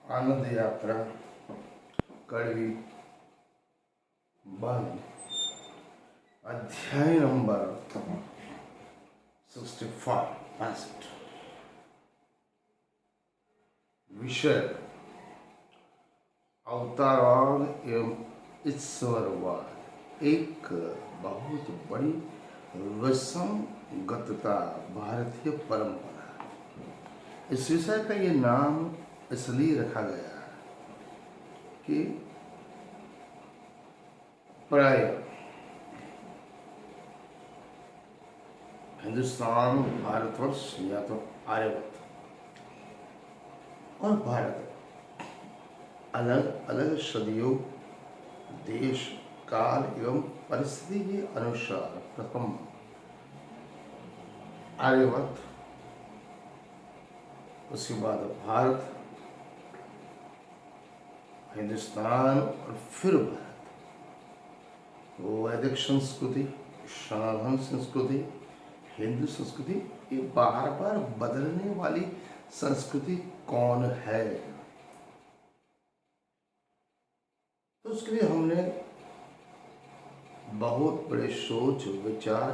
आनंद यात्रा कड़वी बंद अध्याय नंबर 65 विषय अवतारवाद एवं ईश्वरवाद एक बहुत बड़ी विसंगतता भारतीय परंपरा। इस विषय का ये नाम इसलिए रखा गया है कि प्राय हिंदुस्तान, भारतवर्ष या तो आर्यवर्त और भारत अलग अलग सदियों, देश, काल एवं परिस्थिति के अनुसार प्रथम आर्यवर्त, उसके बाद भारत, हिंदुस्तान और फिर भारत। वैदिक संस्कृति, सनातन संस्कृति, हिंदू संस्कृति, ये बार बार बदलने वाली संस्कृति कौन है? तो उसके लिए हमने बहुत बड़े सोच विचार,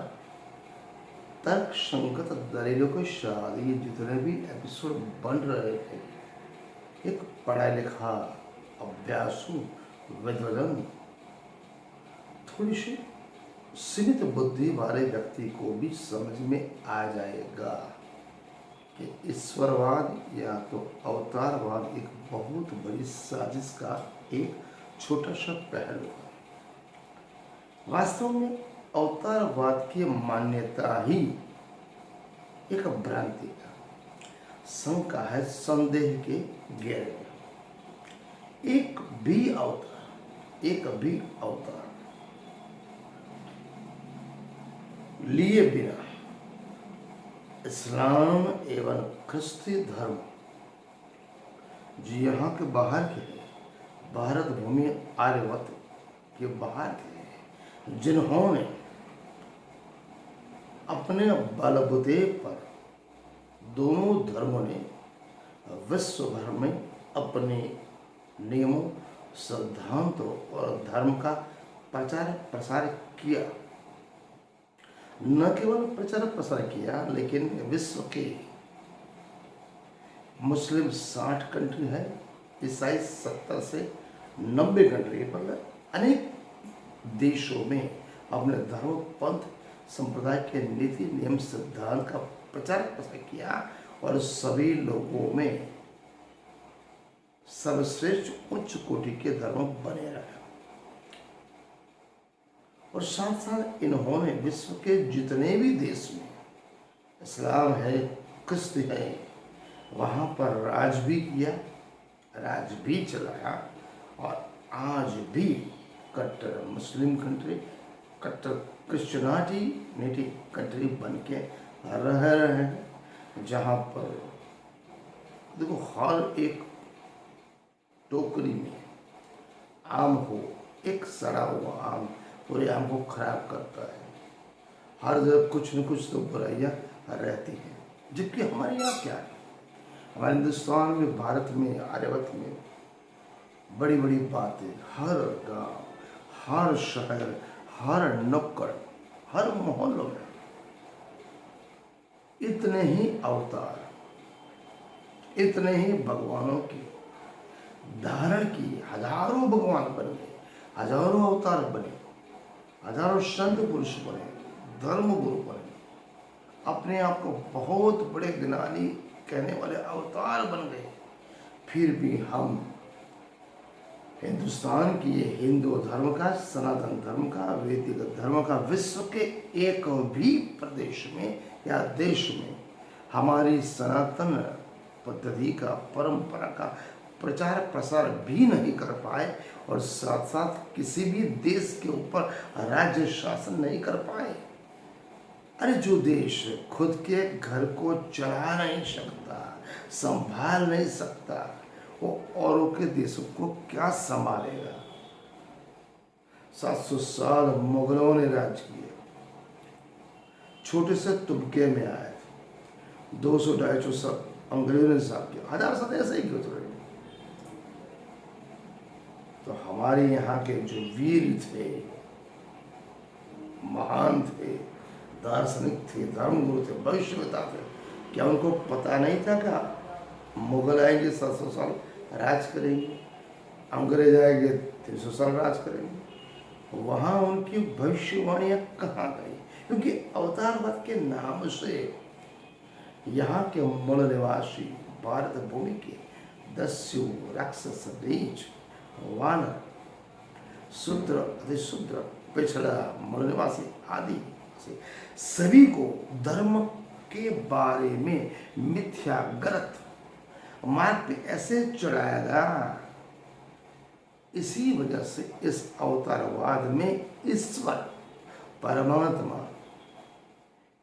तर्क संगत दलीलों के साथ ये जितने भी एपिसोड बन रहे थे, एक पढ़ा लिखा अभ्यासु विद्वान, थोड़ी सी सीमित बुद्धि वाले व्यक्ति को भी समझ में आ जाएगा कि ईश्वरवाद या तो अवतारवाद एक बहुत बड़ी साजिश का एक छोटा सा पहलू है। वास्तव में अवतारवाद की मान्यता ही एक भ्रांति का शंका है, संदेह के घेरे में। एक भी अवतार लिए बिना इस्लाम एवं ख्रिस्ती धर्म जो यहाँ के बाहर के हैं, भारत भूमि आर्यवर्त के बाहर के हैं, जिन्होंने अपने बलबूते पर दोनों धर्मों ने विश्व भर में अपने नियमों, सिद्धांतों और धर्म का प्रचार प्रसार किया। न केवल प्रचार प्रसार किया, लेकिन विश्व के मुस्लिम 60 कंट्री है, ईसाई 70 से 90 कंट्री पर अनेक देशों में अपने धर्म, पंथ, संप्रदाय के नीति, नियम, सिद्धांत का प्रचार प्रसार किया और सभी लोगों में सर्वश्रेष्ठ उच्च कोटि के धर्म बने रहे। और साथ साथ इन्होंने विश्व के जितने भी देश में इस्लाम है, ख्रिस्त है, वहाँ पर राज भी किया, राज भी चलाया और आज भी कट्टर मुस्लिम कंट्री, कट्टर क्रिश्चियनिटी कंट्री बन के रह रहे हैं, जहाँ पर देखो हर एक टोकरी में आम हो, एक सड़ा हुआ आम पूरे आम को खराब करता है। हर जगह कुछ न कुछ तो बुराइयाँ रहती हैं। जबकि हमारे यहाँ क्या है, हमारे हिंदुस्तान में, भारत में, आर्यवर्त में बड़ी बड़ी बातें, हर गांव, हर शहर, हर नुक्कड़, हर मोहल्लों में इतने ही अवतार, इतने ही भगवानों की धारण की, हजारों भगवान बन गए, हजारों अवतार बने, हजारों संत पुरुष बने, धर्म गुरु बने, अपने आप को बहुत बड़े ज्ञानी कहने वाले अवतार बन गए। फिर भी हम हिंदुस्तान की, ये हिंदू धर्म का, सनातन धर्म का, वैदिक धर्म का विश्व के एक भी प्रदेश में या देश में हमारी सनातन पद्धति का, परंपरा का प्रचार प्रसार भी नहीं कर पाए और साथ साथ किसी भी देश के ऊपर राज्य शासन नहीं कर पाए। अरे जो देश खुद के घर को चला नहीं सकता, संभाल नहीं सकता, वो औरों के देशों को क्या संभालेगा? 700 साल मुगलों ने राज किए, छोटे से तुबके में आए थे, 200-250 साल अंग्रेजों ने शासन किया, 1000 साल ऐसे ही क्यों चले। हमारे यहाँ के जो वीर थे, महान थे, दार्शनिक थे, धर्मगुरु थे, भविष्यवेता थे, क्या उनको पता नहीं था कि मुगल आएंगे 700 साल राज करेंगे, अंग्रेज आएंगे 300 साल राज करेंगे? वहाँ उनकी भविष्यवाणियाँ कहाँ गई? क्योंकि अवतारवाद के नाम से यहाँ के मूल निवासी भारत भूमि के दस्यु, राक्षस, नीच, वानर, शूद्र, अतिशूद्र, पिछड़ा, मूल निवासी आदि से सभी को धर्म के बारे में मिथ्या गलत मार्ग पे ऐसे चढ़ाया गया। इसी वजह से इस अवतारवाद में ईश्वर, परमात्मा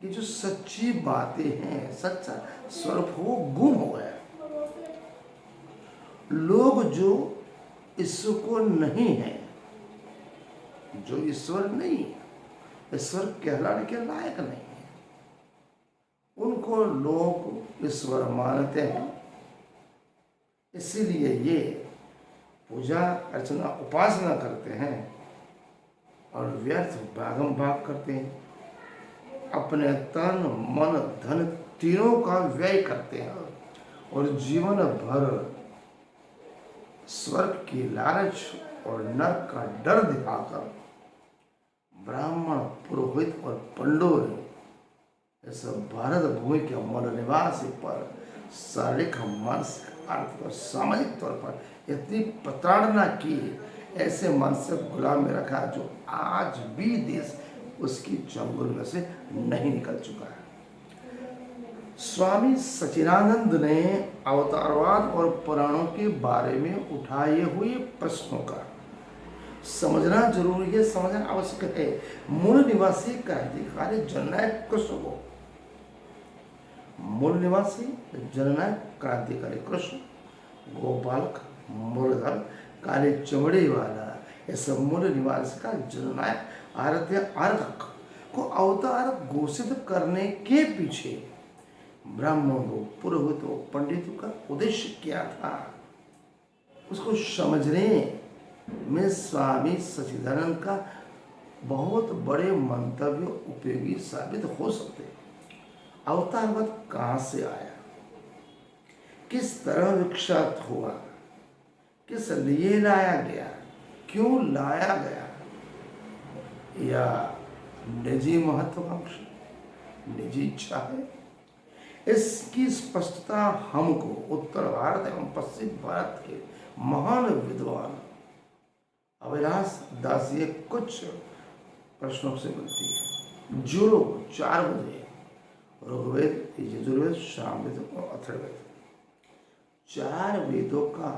की जो सच्ची बातें हैं, सच्चा स्वरूप वो गुम हो गया। लोग जो ईश्वर को नहीं है, जो ईश्वर नहीं है, ईश्वर कहलाने के लायक नहीं है, उनको लोग ईश्वर मानते हैं। इसीलिए ये पूजा अर्चना उपासना करते हैं और व्यर्थ भागम भाग करते हैं, अपने तन मन धन तीनों का व्यय करते हैं और जीवन भर स्वर्ग की लालच और नरक का डर दिखाकर ब्राह्मण, पुरोहित और पंडों ने इस भारत भूमि के मूल निवासी पर शारीरिक, मानसिक, आर्थिक और सामाजिक तौर पर इतनी प्रताड़ना की, ऐसे मानसिक गुलाम में रखा जो आज भी देश उसकी चंगुल में से नहीं निकल चुका है। स्वामी सच्चिदानंद ने अवतारवाद और पुराणों के बारे में उठाए हुए प्रश्नों का समझना जरूरी है, समझना आवश्यक है। मूल निवासी क्रांतिकारी जननायक कृष्ण को, मूल निवासी जननायक क्रांतिकारी कृष्ण, गोपालक, मूलधर, काले चमड़े वाला, इस मूल निवासी का जननायक आराध्य आराधक को अवतार घोषित करने के पीछे ब्राह्मणों, पुरोहितों, पंडितों का उद्देश्य क्या था, उसको समझने में स्वामी सच्चिदानंद का बहुत बड़े मंतव्य उपयोगी साबित हो सकते हैं। अवतारवाद कहाँ से आया, किस तरह विकसित हुआ, किस लिए लाया गया, क्यों लाया गया, या निजी महत्वाकांक्षा, निजी इच्छा है? इसकी स्पष्टता हमको उत्तर भारत एवं पश्चिम भारत के महान विद्वान अविनाश दास ये कुछ प्रश्नों से मिलती है। जो लोग 4 बजे ऋग्वेद, यजुर्वेद, सामवेद और अथर्ववेद 4 वेदों का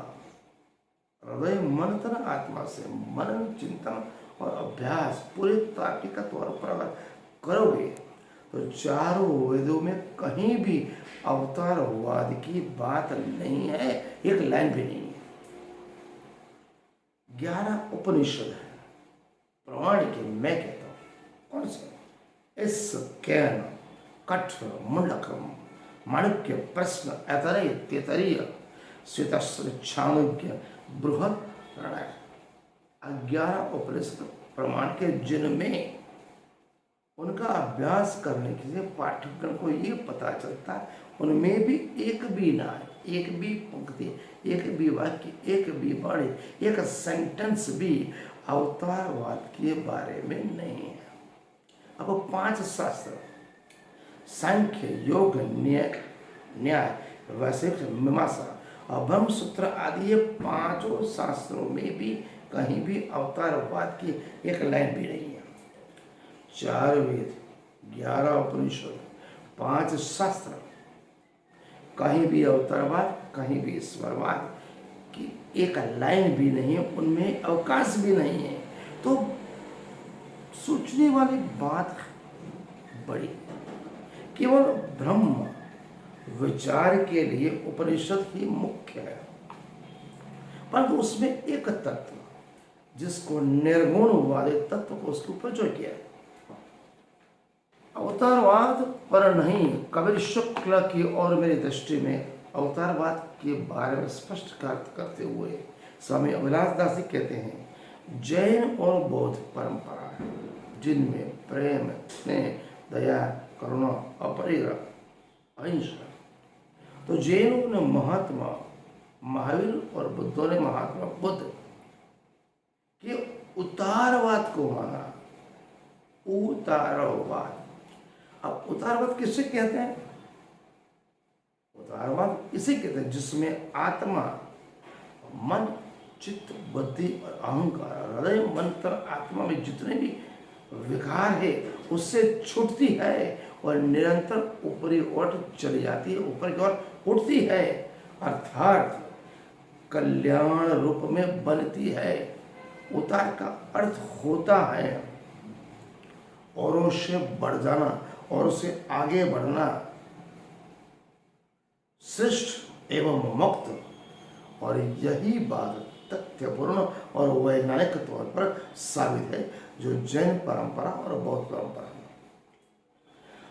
हृदय मंथन आत्मा से मनन, चिंतन और अभ्यास पूरे तार्किक तौर पर अगर करोगे तो 4 वेदों में कहीं भी अवतारवाद की बात नहीं है, एक लाइन भी नहीं है। 11 उपनिषद है, प्रमाण के मैं कहता हूँ कौन से? इस कैन, कठ, मुंडकम, माणिक्य, प्रश्न, ऐतरेय, तेतरीय, श्वेतास्त्र, छांदोग्य, बृहद, प्रणय, 11 उपनिषद प्रमाण के जिनमें उनका अभ्यास करने के लिए पाठ्यक्रम को ये पता चलता है उनमें भी एक भी ना, एक भी पंक्ति, एक भी वाक्य, एक भी वाणी, एक सेंटेंस भी अवतारवाद के बारे में नहीं है। अब 5 शास्त्र सांख्य, योग, न्याय, वैशेषिक, मीमांसा और ब्रह्म सूत्र आदि ये 5 शास्त्रों में भी कहीं भी अवतारवाद की एक लाइन भी नहीं है। 4 वेद, 11 उपनिषद, 5 शास्त्र, कहीं भी अवतारवाद, कहीं भी ईश्वरवाद की एक लाइन भी नहीं है, उनमें अवकाश भी नहीं है। तो सोचने वाली बात बड़ी, केवल ब्रह्म विचार के लिए उपनिषद ही मुख्य है, परंतु उसमें एक तत्व जिसको निर्गुणवादी तत्व को उसके ऊपर जो किया है। अवतारवाद पर नहीं, कबीर शुक्ल की और मेरी दृष्टि में अवतारवाद के बारे में स्पष्ट करते हुए स्वामी अविनाश दास कहते हैं जैन और बौद्ध परंपरा है जिनमें प्रेम, स्नेह, दया, करुणा, अपरिग्रह, अहिंसा। तो जैनों ने महात्मा महावीर और बुद्धों ने महात्मा बुद्ध के उदारवाद को माना। उदारवाद, अब उदारवाद किससे कहते हैं? उदारवाद इसे कहते हैं जिसमें आत्मा, मन, चित्त, बुद्धि और अहंकार, हृदय, मन, तन, आत्मा में जितने भी विकार है उससे छूटती है और निरंतर ऊपरी ओर चली जाती है, ऊपर की ओर उठती है, अर्थात कल्याण रूप में बनती है। उतार का अर्थ होता है औरों से बढ़ जाना और उससे आगे बढ़ना, श्रेष्ठ एवं मुक्त। और यही बात तथ्यपूर्ण और वैज्ञानिक तौर पर साबित है जो जैन परंपरा और बौद्ध परंपरा है।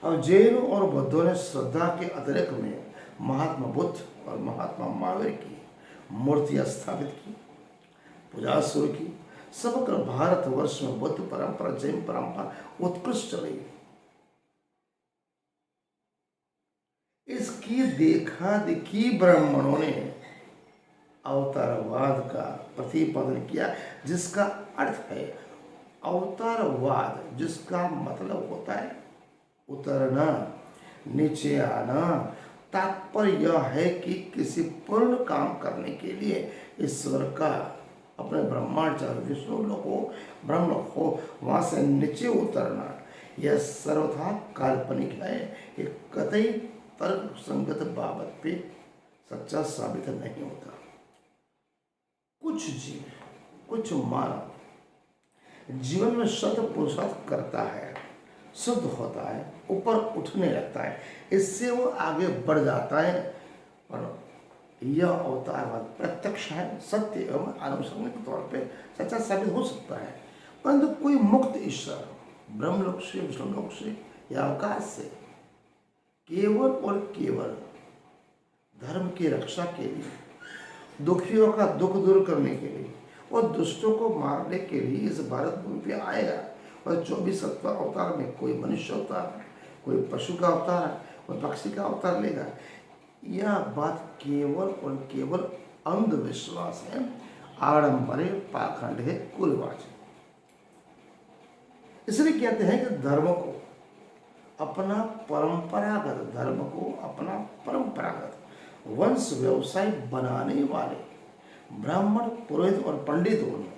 अब जैन और बौद्धों ने श्रद्धा के अतिरिक्त में महात्मा बुद्ध और महात्मा महावीर की मूर्तियां स्थापित की, पूजा शुरू की। समग्र भारतवर्ष में बुद्ध परंपरा, जैन परंपरा उत्कृष्ट रही। इसकी देखा देखी ब्राह्मणों ने अवतारवाद का प्रतिपादन किया, जिसका अर्थ है अवतारवाद, जिसका मतलब होता है उतरना, नीचे आना। तात्पर्य यह है कि किसी पूर्ण काम करने के लिए ईश्वर का अपने ब्रह्मांड चाहे विष्णु लोक हो, ब्रह्म हो, वहां से नीचे उतरना यह सर्वथा काल्पनिक है। एक कतई तर्क संगत बाबत पे सच्चा साबित नहीं होता। कुछ जीव, कुछ मानव जीवन में शत पुरुषार्थ करता है, शुद्ध होता है, ऊपर उठने लगता है, इससे वो आगे बढ़ जाता है। और यह अवतारवाद प्रत्यक्ष है, सत्य एवं आनुषंगिक तौर पे सच्चा साबित हो सकता है। परंतु कोई मुक्त ईश्वर ब्रह्मलोक से, विष्णुलोक से या अवकाश से केवल और केवल धर्म की रक्षा के लिए, दुखियों का दुख दूर करने के लिए और दुष्टों को मारने के लिए इस भारत भूमि पे आएगा। और 24 अवतार में कोई मनुष्य अवतार, कोई पशु का अवतार, कोई पक्षी का अवतार लेगा। यह बात केवल और केवल अंधविश्वास है, आडंबर है, पाखंड है, कुलवाज है। इसलिए कहते हैं कि धर्म को अपना परंपरागत, धर्म को अपना परंपरागत वंश व्यवसाय बनाने वाले ब्राह्मण, पुरोहित और पंडितों ने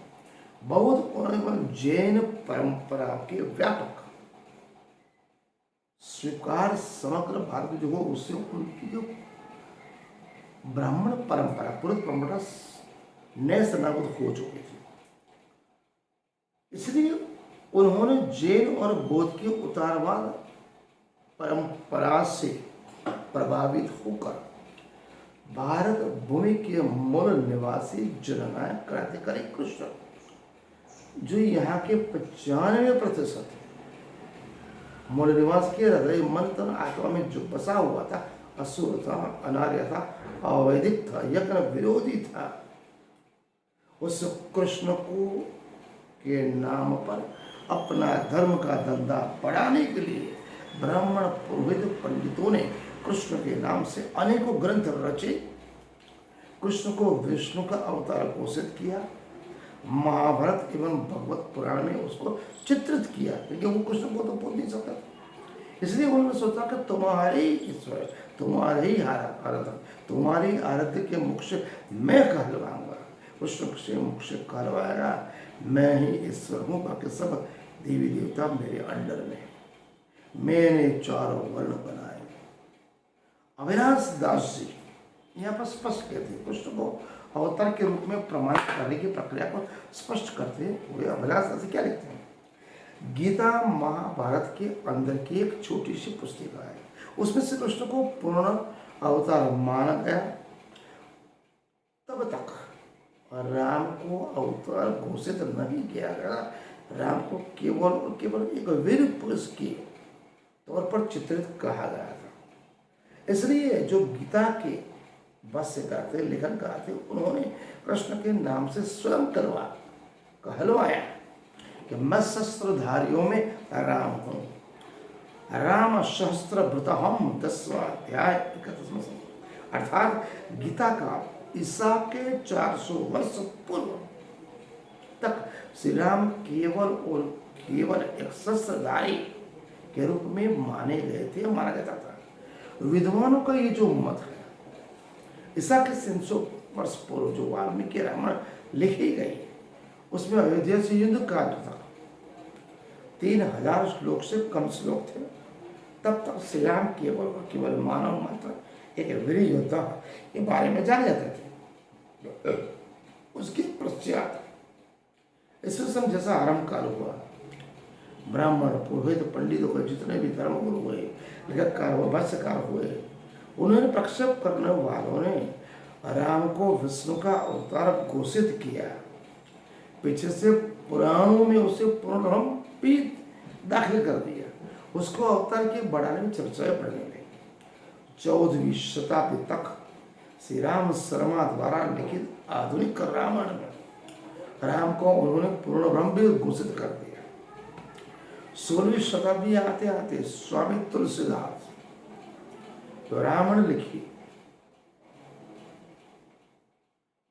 बौद्ध और जैन परंपरा के व्यापक स्वीकार समग्र भारत जो हो, उससे उनकी जो ब्राह्मण परंपरा, पुरोहित परंपरा नैस नाबूद हो चुकी थी। इसलिए उन्होंने जैन और बौद्ध के उदारवाद परंपरा से प्रभावित होकर भारत भूमि के मूल निवासी जननायक क्रांतिकारी कृष्ण, जो यहाँ के 95% मूल निवास के हृदय, मन, तन, आत्मा में जो बसा हुआ था, असुर था, अनार्य था, अवैदिक था, यज्ञ विरोधी था, उस कृष्ण को के नाम पर अपना धर्म का धंधा बढ़ाने के लिए ब्राह्मण, पुरोहित, पंडितों ने कृष्ण के नाम से अनेकों ग्रंथ रचे, कृष्ण को विष्णु का अवतार घोषित किया, महाभारत एवं भगवत पुराण में उसको चित्रित किया, क्योंकि वो कृष्ण को तो बोल नहीं सकता। इसलिए उन्होंने सोचा कि तुम्हारे ही ईश्वर, तुम्हारे ही आराधन, तुम्हारी आराध्य के मुख से मैं कहलवाऊंगा, कृष्ण से मुख से कहलवाएगा, मैं ही ईश्वर हूँ, बाकी सब देवी देवता मेरे अंडर में, मैंने चारों वर्ण बनाए। अविनाश दास जी यहाँ पर स्पष्ट कहते हैं, कृष्ण को अवतार के रूप में प्रमाणित करने की प्रक्रिया को स्पष्ट करते हुए अविनाश दास जी क्या लिखते हैं? गीता महाभारत के अंदर की एक छोटी सी पुस्तिका है, उसमें से कृष्ण को पूर्ण अवतार माना गया। तब तक राम को अवतार घोषित नहीं किया गया, राम को केवल और केवल एक वीर पुरुष के तौर पर चित्रित कहा गया था। इसलिए जो गीता के भाष्यकार थे, लेखनकार थे, उन्होंने कृष्ण के नाम से स्वयं करवा कहलवाया कि मैं शस्त्रधारियों में राम हूं। राम सहस्त्र व्रत हम 10वां अध्याय 31 अर्थात गीता का ईसा के 400 वर्ष पूर्व तक श्री राम केवल और केवल एक शस्त्रधारी के रूप में माने गए थे, माना जाता था। विद्वानों का ये जो मत है, ईसा के 300 वर्ष पूर्व जो वाल्मीकि रामायण लिखी गई उसमें अयोध्या से युद्ध काल था, 3000 श्लोक से कम श्लोक थे। तब तक श्री राम केवल और केवल मानव मात्र एक वीर योद्धा के बारे में जाने जाते थे। उसके पश्चात ईस्वीसन जैसा आरंभ काल हुआ, ब्राह्मण पुरोहित पंडितों के जितने भी धर्मगुरु हुए, लेखककार हुए, भाष्यकार हुए, उन्होंने प्रक्षेप करने वालों ने राम को विष्णु का अवतार घोषित किया। पीछे से पुराणों में उसे पुनर्म भी दाखिल कर दिया। उसको अवतार के बढ़ाने में चर्चाएं पड़ने लगी। 14वीं शताब्दी तक श्री राम शर्मा द्वारा लिखित आधुनिक रामायण में राम को उन्होंने पूर्ण ब्रह्म भी घोषित कर दिया। 16वीं शताब्दी आते आते स्वामी तुलसीदास तो रामायण लिखी,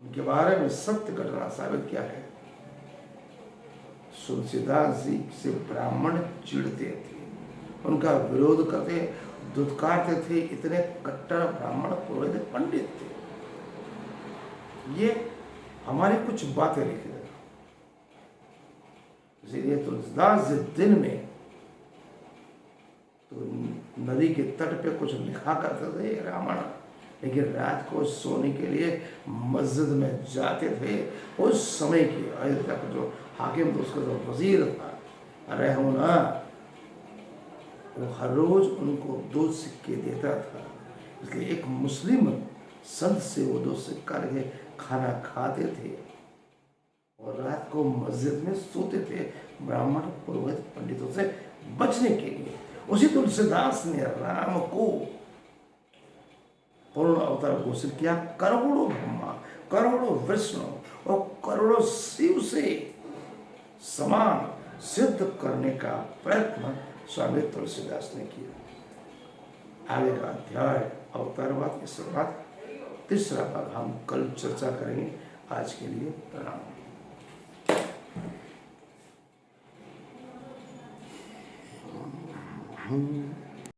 उनके बारे में सत्य घटना साबित किया है। तुलसीदास जी से ब्राह्मण चिढ़ते थे, उनका विरोध करते, दुत्कारते थे। इतने कट्टर ब्राह्मण पुरोहित पंडित थे। ये हमारी कुछ बातें लिखी गई। इसलिए तुलसीदास जी दिन में तो नदी के तट पे कुछ लिखा करते थे रामायण, लेकिन रात को सोने के लिए मस्जिद में जाते थे। उस समय के अयोध्या का जो हाकिम था, उसका जो वजीर था रहूना, वो हर रोज उनको 2 सिक्के देता था। इसलिए एक मुस्लिम संत से वो 2 सिक्का लेके खाना खाते थे और रात को मस्जिद में सोते थे, ब्राह्मण पुरोहित पंडितों से बचने के लिए। उसी तुलसीदास ने राम को पूर्ण अवतार घोषित किया। करोड़ों ब्रह्मा, करोड़ों विष्णु और करोड़ों शिव से समान सिद्ध करने का प्रयत्न स्वामी तुलसीदास ने किया। आगे का अध्याय अवतारवाद की शुरुआत, तीसरा भाग हम कल चर्चा करेंगे। आज के लिए प्रणाम।